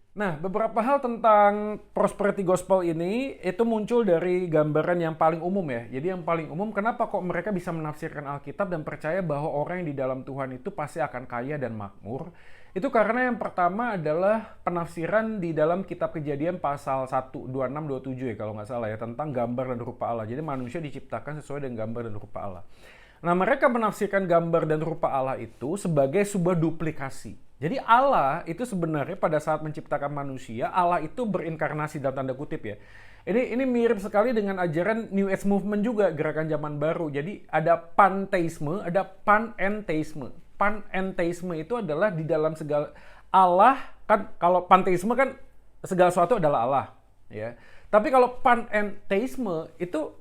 Nah, beberapa hal tentang prosperity gospel ini itu muncul dari gambaran yang paling umum ya. Jadi yang paling umum, kenapa kok mereka bisa menafsirkan Alkitab dan percaya bahwa orang yang di dalam Tuhan itu pasti akan kaya dan makmur. Itu karena yang pertama adalah penafsiran di dalam kitab Kejadian pasal 1, 26, 27 ya kalau nggak salah ya, tentang gambar dan rupa Allah. Jadi manusia diciptakan sesuai dengan gambar dan rupa Allah. Nah, mereka menafsirkan gambar dan rupa Allah itu sebagai sebuah duplikasi. Jadi Allah itu sebenarnya pada saat menciptakan manusia, Allah itu berinkarnasi dalam tanda kutip ya. Ini mirip sekali dengan ajaran New Age Movement juga, gerakan zaman baru. Jadi ada pantheisme, ada panentheisme. Panentheisme itu adalah di dalam segala Allah kan, kalau pantheisme kan segala sesuatu adalah Allah, ya. Tapi kalau panentheisme itu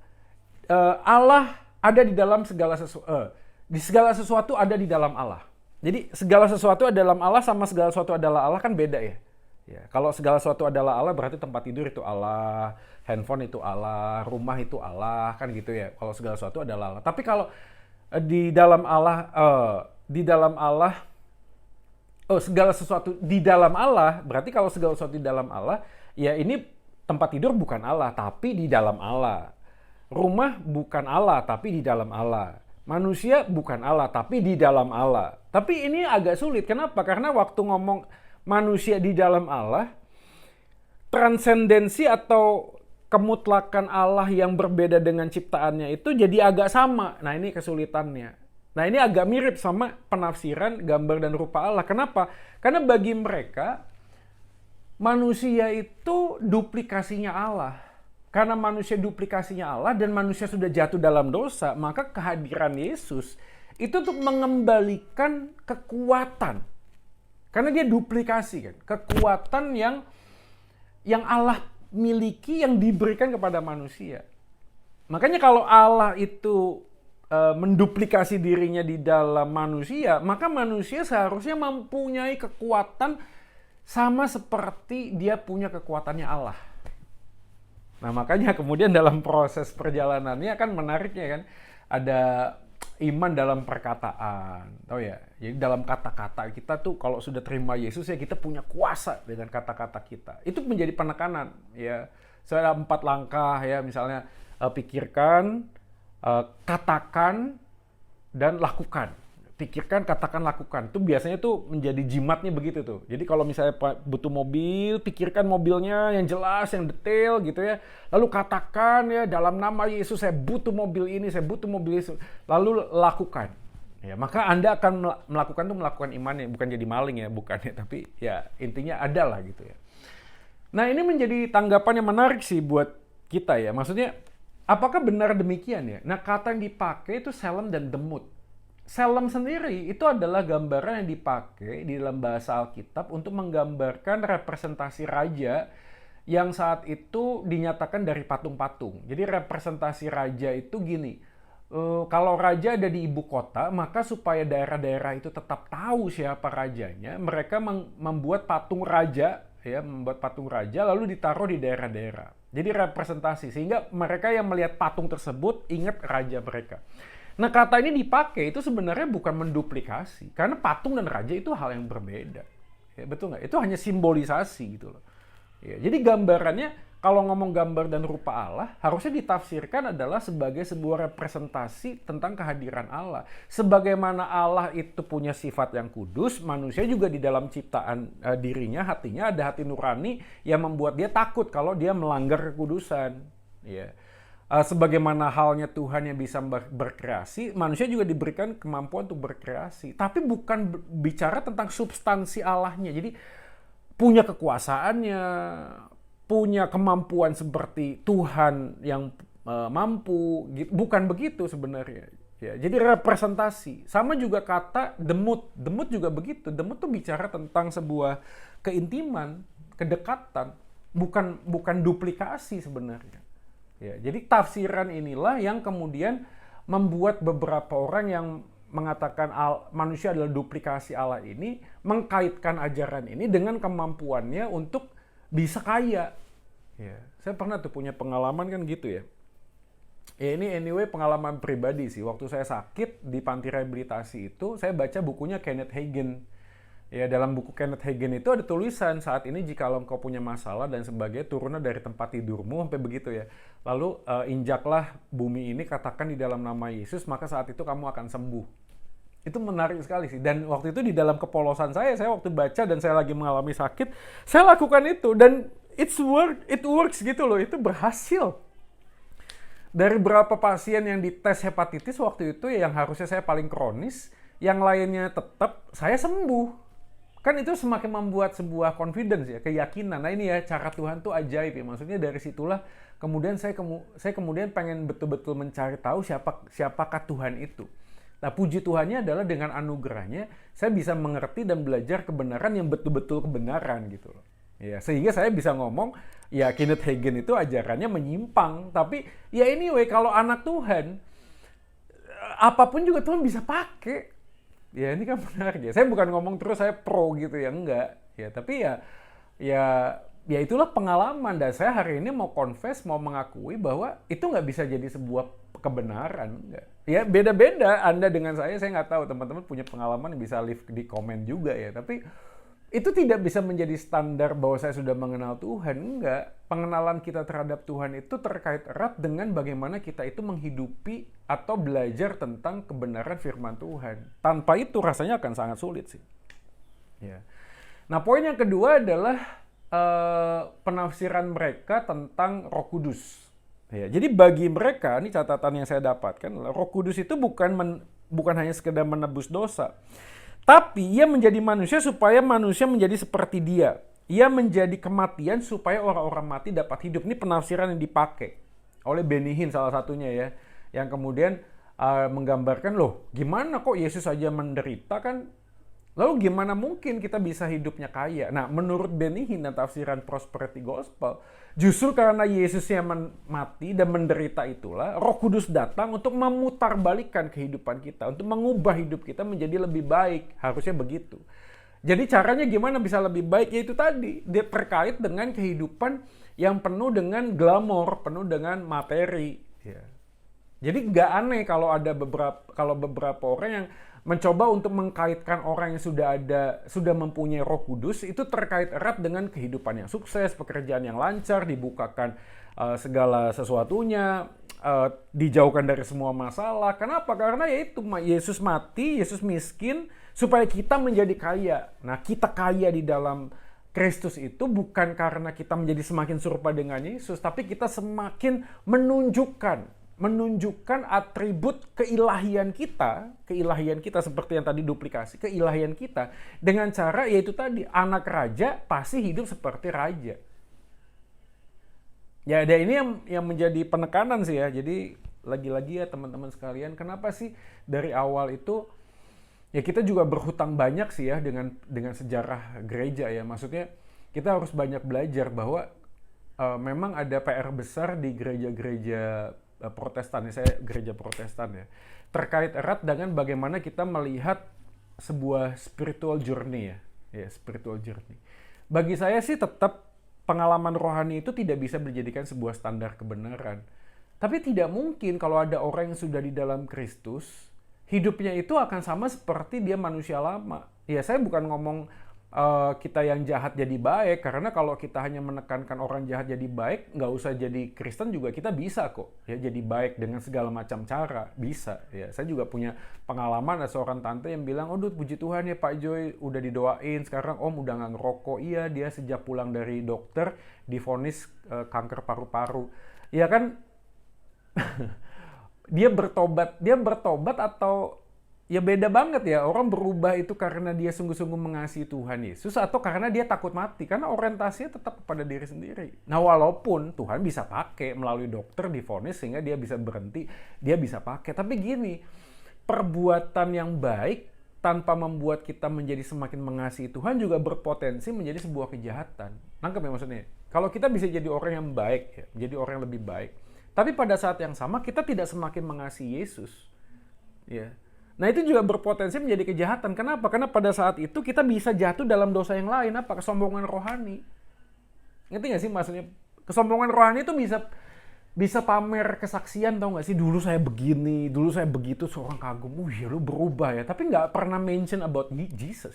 Allah ada di dalam segala sesuatu, di segala sesuatu ada di dalam Allah. Jadi segala sesuatu dalam Allah sama segala sesuatu adalah Allah kan beda ya. Ya, kalau segala sesuatu adalah Allah berarti tempat tidur itu Allah, handphone itu Allah, rumah itu Allah, kan gitu ya. Kalau segala sesuatu adalah Allah. Tapi kalau di dalam Allah, segala sesuatu di dalam Allah, berarti kalau segala sesuatu di dalam Allah, ya ini tempat tidur bukan Allah, tapi di dalam Allah. Rumah bukan Allah, tapi di dalam Allah. Manusia bukan Allah, tapi di dalam Allah. Tapi ini agak sulit. Kenapa? Karena waktu ngomong manusia di dalam Allah, transendensi atau kemutlakan Allah yang berbeda dengan ciptaannya itu jadi agak sama. Nah, ini kesulitannya. Nah, ini agak mirip sama penafsiran gambar dan rupa Allah. Kenapa? Karena bagi mereka manusia itu duplikasinya Allah. Karena manusia duplikasinya Allah dan manusia sudah jatuh dalam dosa, maka kehadiran Yesus itu untuk mengembalikan kekuatan. Karena dia duplikasi kan, kekuatan yang Allah miliki yang diberikan kepada manusia. Makanya kalau Allah itu menduplikasi dirinya di dalam manusia, maka manusia seharusnya mempunyai kekuatan sama seperti dia punya kekuatannya Allah. Nah, makanya kemudian dalam proses perjalanannya kan menariknya kan, ada iman dalam perkataan, tahu ya? Jadi dalam kata-kata kita tuh kalau sudah terima Yesus ya kita punya kuasa dengan kata-kata kita. Itu menjadi penekanan ya. Saya ada 4 langkah ya, misalnya pikirkan, katakan, dan lakukan. Pikirkan, katakan, lakukan. Itu biasanya tuh menjadi jimatnya begitu tuh. Jadi kalau misalnya butuh mobil, pikirkan mobilnya yang jelas, yang detail gitu ya. Lalu katakan ya, dalam nama Yesus saya butuh mobil ini, saya butuh mobil itu. Lalu lakukan. Ya, maka Anda akan melakukan imannya, bukan jadi maling ya, bukan ya, tapi ya intinya ada lah gitu ya. Nah, ini menjadi tanggapan yang menarik sih buat kita ya. Maksudnya, apakah benar demikian ya? Nah, kata yang dipakai itu selam dan demut. Selam sendiri itu adalah gambaran yang dipakai di dalam bahasa Alkitab untuk menggambarkan representasi raja yang saat itu dinyatakan dari patung-patung. Jadi representasi raja itu gini, kalau raja ada di ibu kota, maka supaya daerah-daerah itu tetap tahu siapa rajanya, mereka membuat patung raja, ya, membuat patung raja lalu ditaruh di daerah-daerah. Jadi representasi, sehingga mereka yang melihat patung tersebut ingat raja mereka. Nah, kata ini dipakai itu sebenarnya bukan menduplikasi, karena patung dan raja itu hal yang berbeda. Ya, betul nggak? Itu hanya simbolisasi gitu loh. Ya, jadi gambarannya, kalau ngomong gambar dan rupa Allah, harusnya ditafsirkan adalah sebagai sebuah representasi tentang kehadiran Allah. Sebagaimana Allah itu punya sifat yang kudus, manusia juga di dalam ciptaan dirinya, hatinya ada hati nurani yang membuat dia takut kalau dia melanggar kekudusan. Ya. Sebagaimana halnya Tuhan yang bisa berkreasi, manusia juga diberikan kemampuan untuk berkreasi. Tapi bukan bicara tentang substansi Allahnya. Jadi punya kekuasaannya, punya kemampuan seperti Tuhan yang mampu. Bukan begitu sebenarnya. Ya, jadi representasi. Sama juga kata demut. Demut juga begitu. Demut tuh bicara tentang sebuah keintiman, kedekatan. Bukan duplikasi sebenarnya. Ya, jadi tafsiran inilah yang kemudian membuat beberapa orang yang mengatakan manusia adalah duplikasi Allah ini mengkaitkan ajaran ini dengan kemampuannya untuk bisa kaya. Ya, saya pernah tuh punya pengalaman kan gitu ya. Ya ini anyway pengalaman pribadi sih. Waktu saya sakit di panti rehabilitasi itu, saya baca bukunya Kenneth Hagin. Ya, dalam buku Kenneth Hagin itu ada tulisan, saat ini jikalau engkau punya masalah dan sebagainya, turunlah dari tempat tidurmu, sampai begitu ya. Lalu injaklah bumi ini, katakan di dalam nama Yesus, maka saat itu kamu akan sembuh. Itu menarik sekali sih. Dan waktu itu di dalam kepolosan saya waktu baca dan saya lagi mengalami sakit, saya lakukan itu dan it works gitu loh, itu berhasil. Dari berapa pasien yang dites hepatitis waktu itu yang harusnya saya paling kronis, yang lainnya tetap, saya sembuh. Kan itu semakin membuat sebuah confidence ya, keyakinan. Nah ini ya, cara Tuhan tuh ajaib ya. Maksudnya dari situlah kemudian saya kemudian pengen betul-betul mencari tahu siapakah Tuhan itu. Nah puji Tuhannya adalah dengan anugerahnya saya bisa mengerti dan belajar kebenaran yang betul-betul kebenaran gitu loh. Ya, sehingga saya bisa ngomong, ya Kenneth Hagin itu ajarannya menyimpang. Tapi ya anyway, kalau anak Tuhan, apapun juga Tuhan bisa pakai. Ya ini kan menarik ya. Saya bukan ngomong terus saya pro gitu ya, enggak. Ya tapi ya ya itulah pengalaman. Dan saya hari ini mau confess, mau mengakui bahwa itu nggak bisa jadi sebuah kebenaran. Enggak. Ya beda-beda Anda dengan saya nggak tahu. Teman-teman punya pengalaman bisa leave di komen juga ya. Tapi itu tidak bisa menjadi standar bahwa saya sudah mengenal Tuhan. Enggak. Pengenalan kita terhadap Tuhan itu terkait erat dengan bagaimana kita itu menghidupi atau belajar tentang kebenaran firman Tuhan. Tanpa itu rasanya akan sangat sulit sih. Ya. Nah poin yang kedua adalah penafsiran mereka tentang Roh Kudus. Ya, jadi bagi mereka, ini catatan yang saya dapatkan, Roh Kudus itu bukan hanya sekedar menebus dosa. Tapi ia menjadi manusia supaya manusia menjadi seperti dia. Ia menjadi kematian supaya orang-orang mati dapat hidup. Ini penafsiran yang dipakai oleh Benny Hinn salah satunya ya. Yang kemudian menggambarkan, loh gimana kok Yesus saja menderita kan? Lalu gimana mungkin kita bisa hidupnya kaya? Nah menurut Benny Hinn dan tafsiran Prosperity Gospel, justru karena Yesusnya mati dan menderita itulah Roh Kudus datang untuk memutarbalikkan kehidupan kita, untuk mengubah hidup kita menjadi lebih baik. Harusnya begitu. Jadi caranya gimana bisa lebih baik? Yaitu tadi, dia terkait dengan kehidupan yang penuh dengan glamor, penuh dengan materi. Ya. Jadi nggak aneh kalau ada beberapa orang yang mencoba untuk mengkaitkan orang yang sudah mempunyai Roh Kudus itu terkait erat dengan kehidupan yang sukses, pekerjaan yang lancar, dibukakan segala sesuatunya, dijauhkan dari semua masalah. Kenapa? Karena yaitu Yesus mati, Yesus miskin supaya kita menjadi kaya. Nah, kita kaya di dalam Kristus itu bukan karena kita menjadi semakin serupa dengan Yesus, tapi kita semakin menunjukkan atribut keilahian kita seperti yang tadi duplikasi, keilahian kita dengan cara yaitu tadi, anak raja pasti hidup seperti raja. Ya, ada ini yang menjadi penekanan sih ya. Jadi lagi-lagi ya teman-teman sekalian, kenapa sih dari awal itu ya kita juga berhutang banyak sih ya dengan sejarah gereja ya. Maksudnya kita harus banyak belajar bahwa memang ada PR besar di gereja-gereja Protestan, saya gereja Protestan ya, terkait erat dengan bagaimana kita melihat sebuah spiritual journey ya spiritual journey. Bagi saya sih tetap pengalaman rohani itu tidak bisa dijadikan sebuah standar kebenaran. Tapi tidak mungkin kalau ada orang yang sudah di dalam Kristus, hidupnya itu akan sama seperti dia manusia lama. Ya saya bukan ngomong kita yang jahat jadi baik, karena kalau kita hanya menekankan orang jahat jadi baik, nggak usah jadi Kristen juga kita bisa kok ya jadi baik dengan segala macam cara, bisa ya. Saya juga punya pengalaman, ada seorang tante yang bilang, oh puji Tuhan ya Pak Joy udah didoain, sekarang Om udah nggak ngerokok. Iya, dia sejak pulang dari dokter divonis kanker paru-paru. Ya kan dia bertobat atau ya beda banget ya, orang berubah itu karena dia sungguh-sungguh mengasihi Tuhan Yesus atau karena dia takut mati, karena orientasinya tetap kepada diri sendiri. Nah walaupun Tuhan bisa pakai melalui dokter divonis sehingga dia bisa berhenti, dia bisa pakai. Tapi gini, perbuatan yang baik tanpa membuat kita menjadi semakin mengasihi Tuhan juga berpotensi menjadi sebuah kejahatan. Nangkep ya maksudnya? Kalau kita bisa jadi orang yang baik, ya, jadi orang yang lebih baik, tapi pada saat yang sama kita tidak semakin mengasihi Yesus, ya. Nah itu juga berpotensi menjadi kejahatan. Kenapa? Karena pada saat itu kita bisa jatuh dalam dosa yang lain. Apa? Kesombongan rohani. Ngerti gak sih maksudnya? Kesombongan rohani itu bisa pamer kesaksian, tau gak sih? Dulu saya begini, dulu saya begitu, seorang kagum. Ya lu berubah ya. Tapi gak pernah mention about Jesus.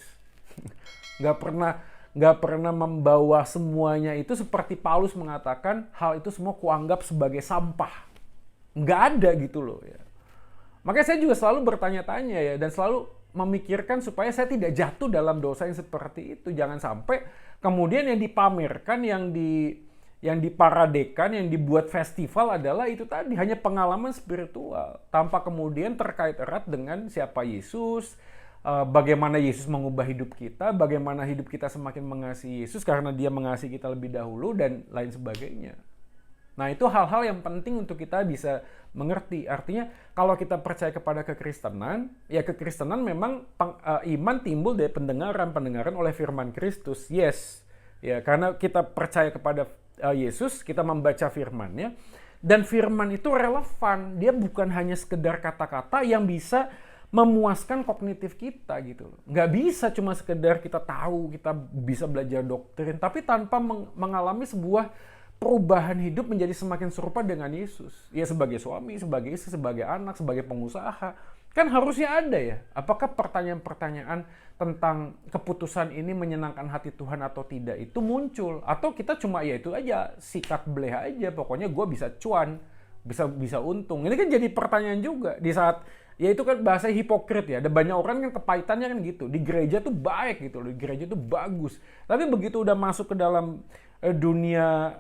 Nggak pernah nggak pernah membawa semuanya itu seperti Paulus mengatakan hal itu semua kuanggap sebagai sampah. Nggak ada gitu loh ya. Makanya saya juga selalu bertanya-tanya ya dan selalu memikirkan supaya saya tidak jatuh dalam dosa yang seperti itu. Jangan sampai kemudian yang dipamerkan, yang diparadekan, yang dibuat festival adalah itu tadi hanya pengalaman spiritual tanpa kemudian terkait erat dengan siapa Yesus, bagaimana Yesus mengubah hidup kita, bagaimana hidup kita semakin mengasihi Yesus karena Dia mengasihi kita lebih dahulu dan lain sebagainya. Nah, itu hal-hal yang penting untuk kita bisa mengerti. Artinya, kalau kita percaya kepada kekristenan, ya kekristenan memang iman timbul dari pendengaran oleh firman Kristus. Yes. Ya, karena kita percaya kepada Yesus, kita membaca firman-Nya, dan firman itu relevan. Dia bukan hanya sekedar kata-kata yang bisa memuaskan kognitif kita gitu loh. Nggak bisa cuma sekedar kita tahu, kita bisa belajar doktrin, tapi tanpa mengalami sebuah perubahan hidup menjadi semakin serupa dengan Yesus. Ya sebagai suami, sebagai istri, sebagai anak, sebagai pengusaha. Kan harusnya ada ya. Apakah pertanyaan-pertanyaan tentang keputusan ini menyenangkan hati Tuhan atau tidak itu muncul? Atau kita cuma ya itu aja, sikat beleh aja. Pokoknya gue bisa cuan, bisa untung. Ini kan jadi pertanyaan juga. Di saat, ya itu kan bahasa hipokrit ya. Ada banyak orang yang kepahitannya kan gitu. Di gereja tuh baik gitu. Di gereja tuh bagus. Tapi begitu udah masuk ke dalam dunia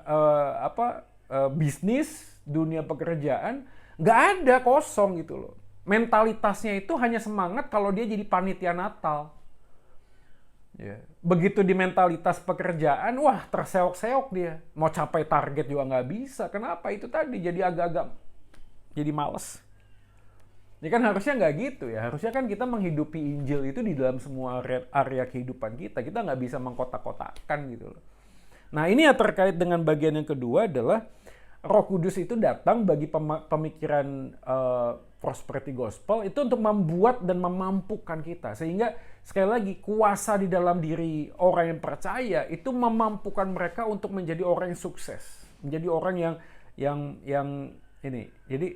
bisnis, dunia pekerjaan, nggak ada, kosong gitu loh. Mentalitasnya itu hanya semangat kalau dia jadi panitia Natal. Ya. Begitu di mentalitas pekerjaan, wah terseok-seok dia. Mau capai target juga nggak bisa. Kenapa? Itu tadi jadi agak-agak jadi males. Ini kan harusnya nggak gitu ya. Harusnya kan kita menghidupi Injil itu di dalam semua area kehidupan kita. Kita nggak bisa mengkotak-kotakan gitu loh. Nah ini ya terkait dengan bagian yang kedua adalah Roh Kudus itu datang bagi pemikiran prosperity gospel itu untuk membuat dan memampukan kita. Sehingga sekali lagi kuasa di dalam diri orang yang percaya itu memampukan mereka untuk menjadi orang yang sukses. Menjadi orang yang ini. Jadi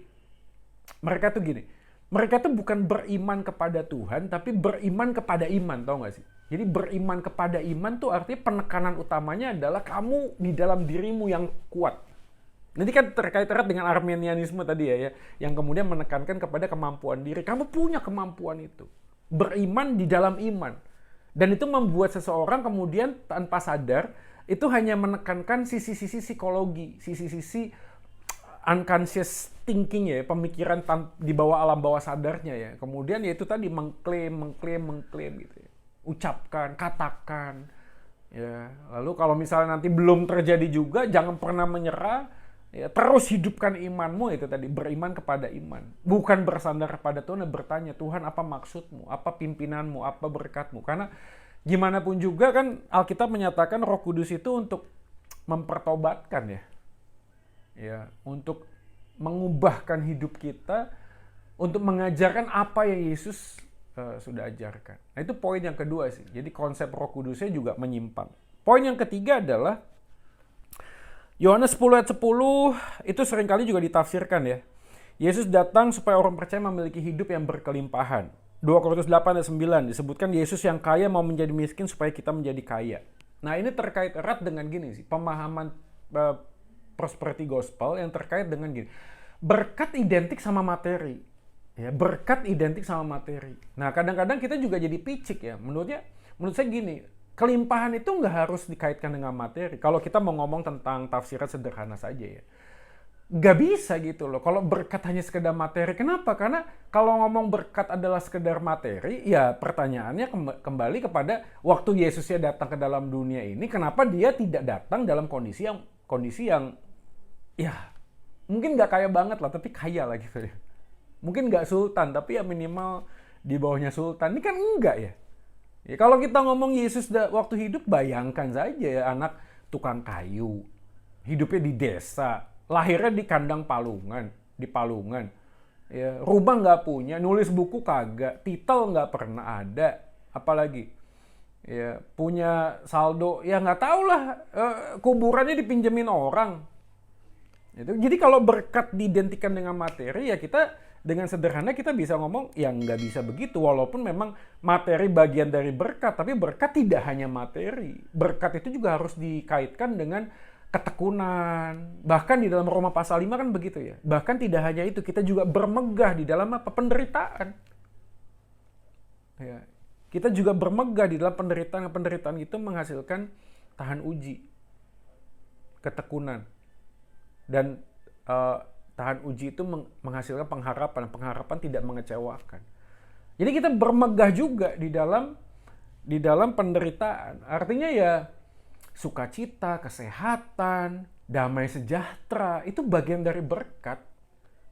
mereka tuh gini. Mereka tuh bukan beriman kepada Tuhan tapi beriman kepada iman, tau gak sih? Jadi beriman kepada iman tuh artinya penekanan utamanya adalah kamu di dalam dirimu yang kuat. Nanti kan terkait erat dengan Arminianisme tadi ya, yang kemudian menekankan kepada kemampuan diri. Kamu punya kemampuan itu. Beriman di dalam iman. Dan itu membuat seseorang kemudian tanpa sadar, itu hanya menekankan sisi-sisi psikologi, sisi-sisi unconscious thinking ya, pemikiran di bawah alam bawah sadarnya ya. Kemudian ya itu tadi mengklaim gitu ya. Ucapkan, katakan. Ya, lalu kalau misalnya nanti belum terjadi juga, jangan pernah menyerah. Ya, terus hidupkan imanmu itu tadi, beriman kepada iman. Bukan bersandar kepada Tuhan dan bertanya, Tuhan apa maksudmu, apa pimpinanmu, apa berkatmu. Karena gimana pun juga kan Alkitab menyatakan Roh Kudus itu untuk mempertobatkan ya. Ya, untuk mengubahkan hidup kita, untuk mengajarkan apa yang Yesus sudah ajarkan. Nah itu poin yang kedua sih. Jadi konsep Roh Kudusnya juga menyimpang. Poin yang ketiga adalah Yohanes 10 ayat 10 itu seringkali juga ditafsirkan ya. Yesus datang supaya orang percaya memiliki hidup yang berkelimpahan. 2 Korintus 8 ayat 9 disebutkan Yesus yang kaya mau menjadi miskin supaya kita menjadi kaya. Nah ini terkait erat dengan gini sih. Pemahaman prosperity gospel yang terkait dengan gini. Berkat identik sama materi. Ya, berkat identik sama materi. Nah, kadang-kadang kita juga jadi picik ya. Menurut saya gini, kelimpahan itu nggak harus dikaitkan dengan materi. Kalau kita mau ngomong tentang tafsiran sederhana saja ya. Nggak bisa gitu loh. Kalau berkat hanya sekedar materi. Kenapa? Karena kalau ngomong berkat adalah sekedar materi, ya pertanyaannya kembali kepada waktu Yesusnya datang ke dalam dunia ini, kenapa dia tidak datang dalam kondisi yang ya mungkin nggak kaya banget lah, tapi kaya lah gitu ya. Mungkin nggak sultan, tapi ya minimal di bawahnya sultan. Ini kan enggak ya. Ya kalau kita ngomong Yesus waktu hidup, bayangkan saja ya anak tukang kayu. Hidupnya di desa. Lahirnya di kandang di Palungan. Ya, rumah nggak punya, nulis buku kagak, titel nggak pernah ada. Apalagi ya punya saldo, ya nggak tahu lah, kuburannya dipinjemin orang. Jadi kalau berkat diidentikan dengan materi, ya kita dengan sederhana kita bisa ngomong ya nggak bisa begitu, walaupun memang materi bagian dari berkat, tapi berkat tidak hanya materi. Berkat itu juga harus dikaitkan dengan ketekunan. Bahkan di dalam Roma pasal 5 kan begitu ya. Bahkan tidak hanya itu, kita juga bermegah di dalam apa? Penderitaan. Ya. Kita juga bermegah di dalam penderitaan. Penderitaan itu menghasilkan tahan uji, ketekunan. Dan tahan uji itu menghasilkan pengharapan. Pengharapan tidak mengecewakan. Jadi kita bermegah juga di dalam penderitaan. Artinya ya sukacita, kesehatan, damai sejahtera, itu bagian dari berkat.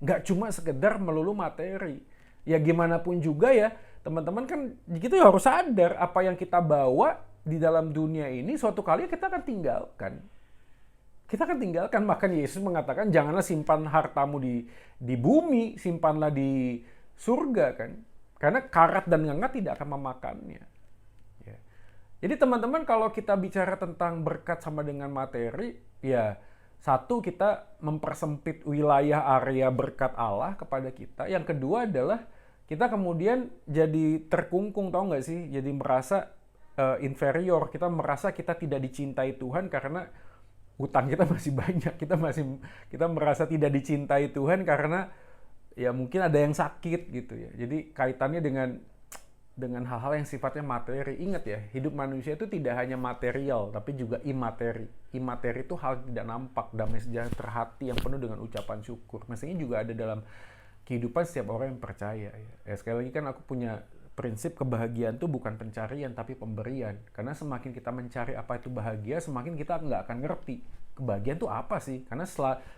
Nggak cuma sekedar melulu materi. Ya gimana pun juga ya, teman-teman kan gitu harus sadar apa yang kita bawa di dalam dunia ini suatu kali kita akan tinggalkan. Kita akan tinggalkan, bahkan Yesus mengatakan janganlah simpan hartamu di bumi, simpanlah di surga kan. Karena karat dan nganga tidak akan memakannya. Jadi teman-teman kalau kita bicara tentang berkat sama dengan materi, ya satu kita mempersempit wilayah area berkat Allah kepada kita. Yang kedua adalah kita kemudian jadi terkungkung, tahu nggak sih? Jadi merasa inferior, kita merasa kita tidak dicintai Tuhan karena utang kita masih banyak. Kita merasa tidak dicintai Tuhan karena ya mungkin ada yang sakit gitu ya. Jadi kaitannya dengan hal-hal yang sifatnya materi. Ingat ya, hidup manusia itu tidak hanya material, tapi juga imateri. Imateri itu hal tidak nampak, damai sejahtera hati yang penuh dengan ucapan syukur. Mestinya juga ada dalam kehidupan setiap orang yang percaya. Ya, sekali lagi kan aku punya prinsip kebahagiaan itu bukan pencarian, tapi pemberian. Karena semakin kita mencari apa itu bahagia, semakin kita nggak akan ngerti kebahagiaan itu apa sih. Karena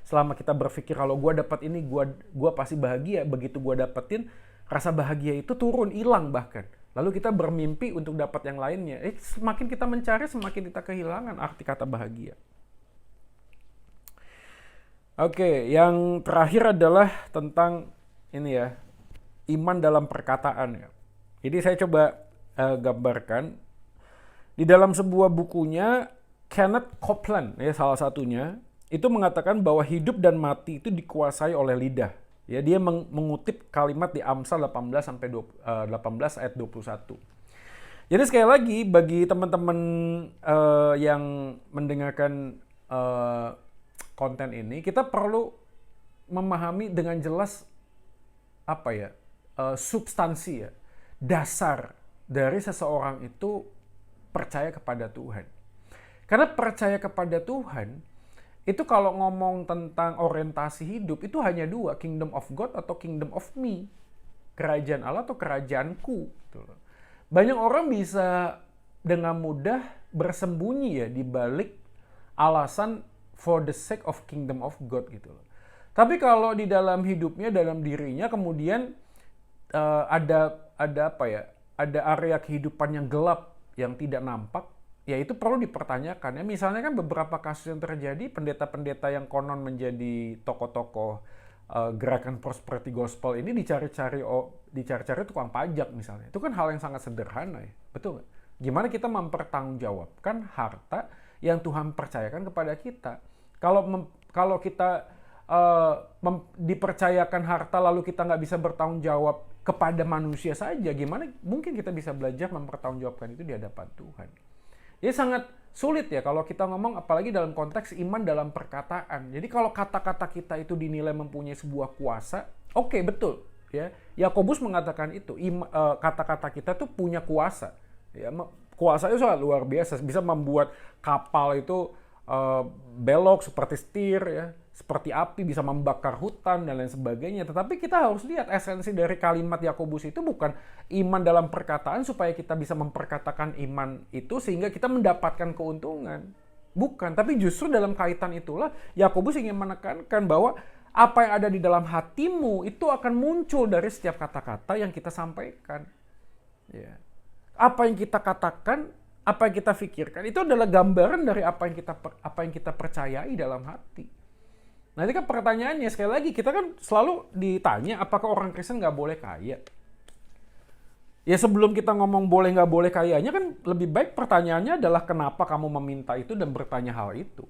selama kita berpikir kalau gue dapat ini, gue pasti bahagia. Begitu gue dapetin, rasa bahagia itu turun, hilang bahkan. Lalu kita bermimpi untuk dapat yang lainnya. Semakin kita mencari, semakin kita kehilangan arti kata bahagia. Oke, yang terakhir adalah tentang ini ya, iman dalam perkataan ya. Jadi saya coba gambarkan. Di dalam sebuah bukunya, Kenneth Copeland ya salah satunya, itu mengatakan bahwa hidup dan mati itu dikuasai oleh lidah. Ya, dia mengutip kalimat di Amsal 18 ayat 21. Jadi sekali lagi bagi teman-teman yang mendengarkan konten ini, kita perlu memahami dengan jelas apa ya, substansi ya, dasar dari seseorang itu percaya kepada Tuhan. Karena percaya kepada Tuhan itu kalau ngomong tentang orientasi hidup, itu hanya dua, kingdom of God atau kingdom of me. Kerajaan Allah atau kerajaanku. Banyak orang bisa dengan mudah bersembunyi ya di balik alasan for the sake of kingdom of God gitu loh. Tapi kalau di dalam hidupnya, dalam dirinya kemudian ada apa ya? Ada area kehidupan yang gelap, yang tidak nampak, ya itu perlu dipertanyakan ya. Misalnya kan beberapa kasus yang terjadi, pendeta-pendeta yang konon menjadi tokoh-tokoh gerakan prosperity gospel ini dicari-cari tukang pajak misalnya. Itu kan hal yang sangat sederhana ya, betul nggak? Gimana kita mempertanggungjawabkan harta yang Tuhan percayakan kepada kita? Kalau kita dipercayakan harta lalu kita nggak bisa bertanggung jawab kepada manusia saja, gimana mungkin kita bisa belajar mempertanggungjawabkan itu di hadapan Tuhan? Jadi sangat sulit ya kalau kita ngomong, apalagi dalam konteks iman dalam perkataan. Jadi kalau kata-kata kita itu dinilai mempunyai sebuah kuasa, oke, betul ya. Yakobus mengatakan itu, kata-kata kita tuh punya kuasa. Ya, kuasanya sangat luar biasa, bisa membuat kapal itu belok seperti setir ya, seperti api, bisa membakar hutan dan lain sebagainya. Tetapi kita harus lihat esensi dari kalimat Yakobus itu bukan iman dalam perkataan supaya kita bisa memperkatakan iman itu sehingga kita mendapatkan keuntungan. Bukan, tapi justru dalam kaitan itulah Yakobus ingin menekankan bahwa apa yang ada di dalam hatimu itu akan muncul dari setiap kata-kata yang kita sampaikan. Ya. Apa yang kita katakan, apa yang kita pikirkan, itu adalah gambaran dari apa yang kita percayai dalam hati. Nanti kan pertanyaannya, sekali lagi, kita kan selalu ditanya, apakah orang Kristen nggak boleh kaya? Ya sebelum kita ngomong boleh nggak boleh kayanya, kan lebih baik pertanyaannya adalah kenapa kamu meminta itu dan bertanya hal itu.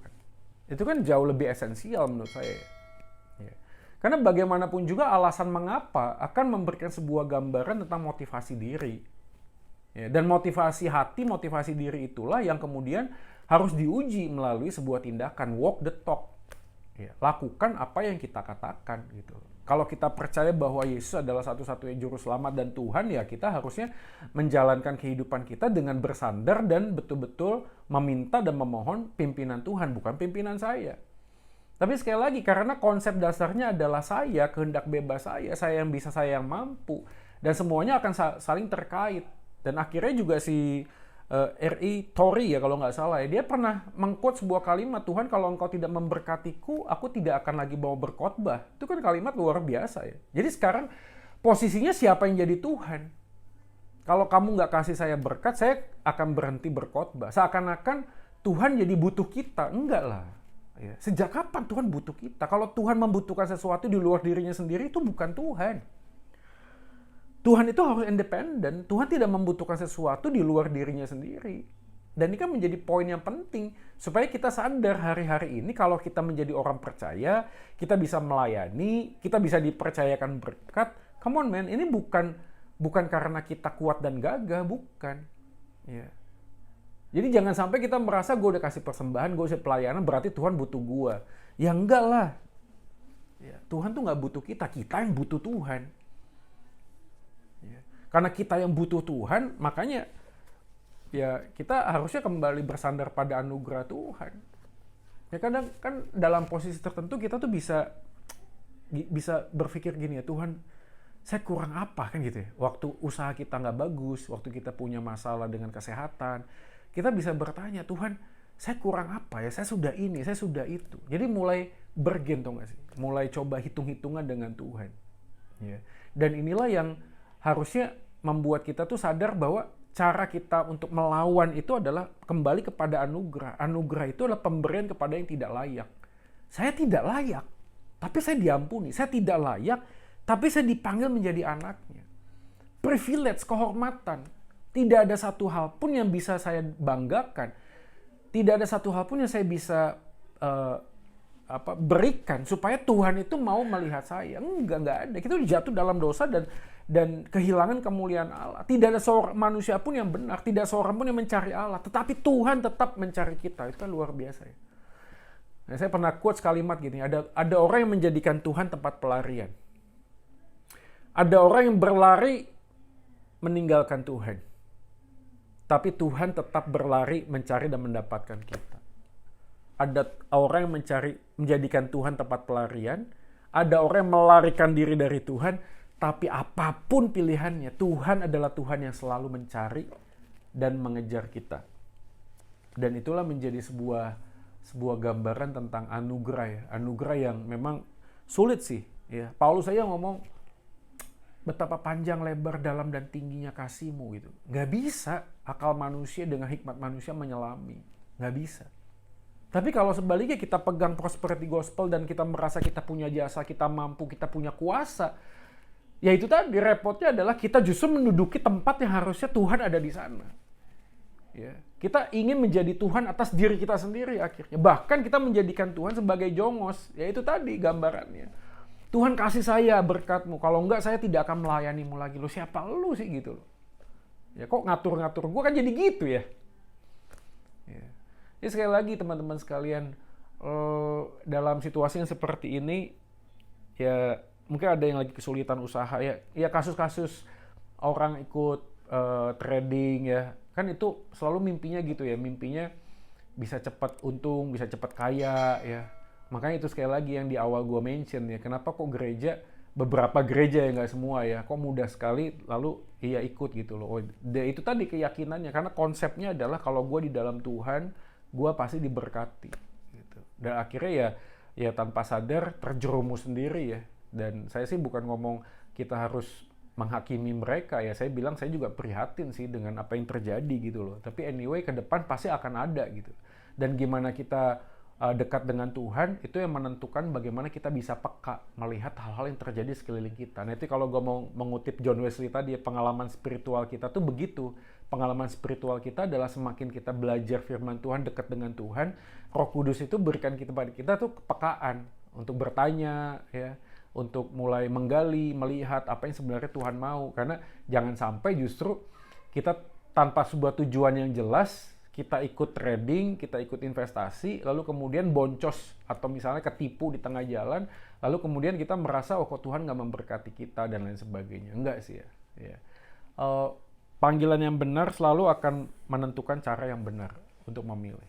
Itu kan jauh lebih esensial menurut saya. Ya. Karena bagaimanapun juga alasan mengapa akan memberikan sebuah gambaran tentang motivasi diri. Ya, dan motivasi hati, motivasi diri itulah yang kemudian harus diuji melalui sebuah tindakan, walk the talk. Ya, lakukan apa yang kita katakan gitu. Kalau kita percaya bahwa Yesus adalah satu-satunya juru selamat dan Tuhan, ya kita harusnya menjalankan kehidupan kita dengan bersandar dan betul-betul meminta dan memohon pimpinan Tuhan, bukan pimpinan saya. Tapi sekali lagi, karena konsep dasarnya adalah saya, kehendak bebas saya yang bisa, saya yang mampu. Dan semuanya akan saling terkait. Dan akhirnya juga si R.I. Torrey ya kalau nggak salah ya, dia pernah mengquote sebuah kalimat, Tuhan kalau engkau tidak memberkatiku, aku tidak akan lagi mau berkhotbah. Itu kan kalimat luar biasa ya. Jadi sekarang posisinya siapa yang jadi Tuhan? Kalau kamu nggak kasih saya berkat, saya akan berhenti berkhotbah. Seakan-akan Tuhan jadi butuh kita. Enggak lah. Ya. Sejak kapan Tuhan butuh kita? Kalau Tuhan membutuhkan sesuatu di luar dirinya sendiri, itu bukan Tuhan. Tuhan itu harus independen. Tuhan tidak membutuhkan sesuatu di luar dirinya sendiri. Dan ini kan menjadi poin yang penting. Supaya kita sadar hari-hari ini kalau kita menjadi orang percaya, kita bisa melayani, kita bisa dipercayakan berkat. Come on man, ini bukan karena kita kuat dan gagah, bukan. Ya. Jadi jangan sampai kita merasa gue udah kasih persembahan, gue udah pelayanan, berarti Tuhan butuh gue. Ya enggak lah. Ya, Tuhan tuh nggak butuh kita yang butuh Tuhan. Karena kita yang butuh Tuhan, makanya ya kita harusnya kembali bersandar pada anugerah Tuhan. Ya kadang kan dalam posisi tertentu kita tuh bisa berpikir gini ya, Tuhan saya kurang apa kan gitu ya. Waktu usaha kita nggak bagus, waktu kita punya masalah dengan kesehatan, kita bisa bertanya, Tuhan saya kurang apa ya, saya sudah ini, saya sudah itu. Jadi mulai bergen tuh nggak sih? Mulai coba hitung-hitungan dengan Tuhan. Ya. Dan inilah yang harusnya membuat kita tuh sadar bahwa cara kita untuk melawan itu adalah kembali kepada anugerah. Anugerah itu adalah pemberian kepada yang tidak layak. Saya tidak layak, tapi saya diampuni. Saya tidak layak, tapi saya dipanggil menjadi anaknya. Privilege, kehormatan. Tidak ada satu hal pun yang bisa saya banggakan. Tidak ada satu hal pun yang saya bisa berikan supaya Tuhan itu mau melihat saya. Enggak ada. Kita udah jatuh dalam dosa dan kehilangan kemuliaan Allah. Tidak ada seorang manusia pun yang benar, tidak seorang pun yang mencari Allah, tetapi Tuhan tetap mencari kita. Itu luar biasa ya. Nah, saya pernah quote kalimat gini, ada orang yang menjadikan Tuhan tempat pelarian. Ada orang yang berlari meninggalkan Tuhan. Tapi Tuhan tetap berlari mencari dan mendapatkan kita. Ada orang yang menjadikan Tuhan tempat pelarian, ada orang yang melarikan diri dari Tuhan, tapi apapun pilihannya, Tuhan adalah Tuhan yang selalu mencari dan mengejar kita. Dan itulah menjadi sebuah gambaran tentang anugerah ya. Anugerah yang memang sulit sih. Ya. Paulus saja ngomong, betapa panjang, lebar, dalam, dan tingginya kasih-Mu gitu. Gak bisa akal manusia dengan hikmat manusia menyelami. Gak bisa. Tapi kalau sebaliknya kita pegang prosperity gospel dan kita merasa kita punya jasa, kita mampu, kita punya kuasa, ya itu tadi repotnya adalah kita justru menduduki tempat yang harusnya Tuhan ada di sana. Ya. Kita ingin menjadi Tuhan atas diri kita sendiri akhirnya. Bahkan kita menjadikan Tuhan sebagai jongos. Ya itu tadi gambarannya. Tuhan kasih saya berkat-Mu. Kalau enggak saya tidak akan melayani-Mu lagi. Lo siapa lu sih gitu loh. Ya kok ngatur-ngatur gue kan jadi gitu ya. Ya. Jadi sekali lagi teman-teman sekalian, dalam situasi yang seperti ini, ya mungkin ada yang lagi kesulitan usaha ya. Ya kasus-kasus orang ikut trading ya. Kan itu selalu mimpinya gitu ya. Mimpinya bisa cepat untung, bisa cepat kaya ya. Makanya itu sekali lagi yang di awal gue mention ya, kenapa kok beberapa gereja ya, nggak semua ya, kok mudah sekali lalu iya ikut gitu loh. Itu tadi keyakinannya, karena konsepnya adalah kalau gue di dalam Tuhan, gue pasti diberkati. Gitu. Dan akhirnya ya tanpa sadar terjerumus sendiri ya. Dan saya sih bukan ngomong kita harus menghakimi mereka ya, saya bilang saya juga prihatin sih dengan apa yang terjadi gitu loh. Tapi anyway ke depan pasti akan ada gitu. Dan gimana kita dekat dengan Tuhan, itu yang menentukan bagaimana kita bisa peka melihat hal-hal yang terjadi sekeliling kita. Nah itu kalau gue mau mengutip John Wesley tadi, pengalaman spiritual kita tuh begitu. Pengalaman spiritual kita adalah semakin kita belajar firman Tuhan, dekat dengan Tuhan, Roh Kudus itu berikan kepada kita tuh kepekaan untuk bertanya, ya, untuk mulai menggali, melihat apa yang sebenarnya Tuhan mau. Karena jangan sampai justru kita tanpa sebuah tujuan yang jelas, kita ikut trading, kita ikut investasi, lalu kemudian boncos atau misalnya ketipu di tengah jalan, lalu kemudian kita merasa, oh kok Tuhan nggak memberkati kita dan lain sebagainya. Enggak sih ya. Ya. Panggilan yang benar selalu akan menentukan cara yang benar untuk memilih.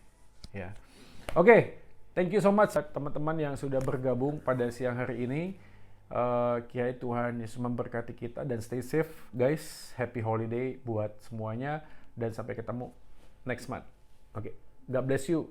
Ya. Oke, thank you so much teman-teman yang sudah bergabung pada siang hari ini. Kiranya Tuhan Yesus memberkati kita dan stay safe guys. Happy holiday buat semuanya dan sampai ketemu next month. Oke, God bless you.